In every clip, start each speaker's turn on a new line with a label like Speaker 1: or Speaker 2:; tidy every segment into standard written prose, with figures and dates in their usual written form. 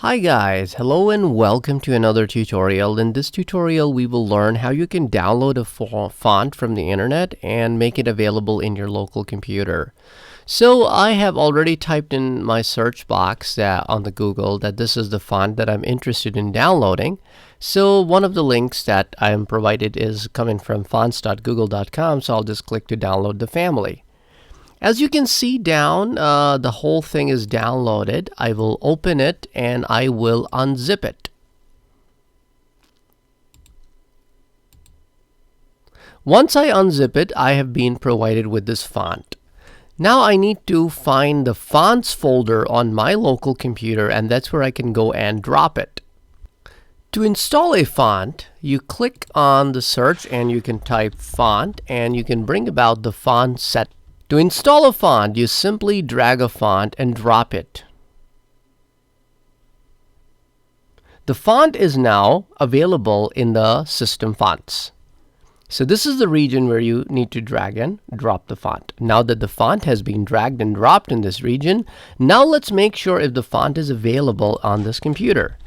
Speaker 1: Hi guys, hello and welcome to another tutorial. In this tutorial we will learn how you can download a font from the internet and make it available in your local computer. So I have already typed in my search box on the Google that this is the font that I'm interested in downloading. So one of the links that I am provided is coming from fonts.google.com, so I'll just click to download the family. As you can see down, the whole thing is downloaded. I will open it and I will unzip it. Once I unzip it, I have been provided with this font. Now I need to find the fonts folder on my local computer, and that's where I can go and drop it. To install a font, you click on the search and you can type font and you can bring about the font set. To install a font, you simply drag a font and drop it. The font is now available in the system fonts. So this is the region where you need to drag and drop the font. Now that the font has been dragged and dropped in this region, now let's make sure if the font is available on this computer.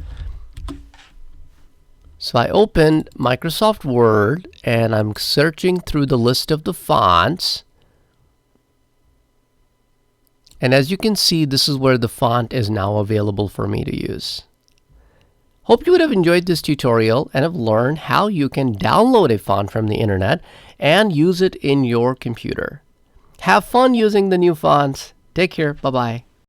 Speaker 1: So I opened Microsoft Word and I'm searching through the list of the fonts. And as you can see, this is where the font is now available for me to use. Hope you would have enjoyed this tutorial and have learned how you can download a font from the internet and use it in your computer. Have fun using the new fonts. Take care. Bye-bye.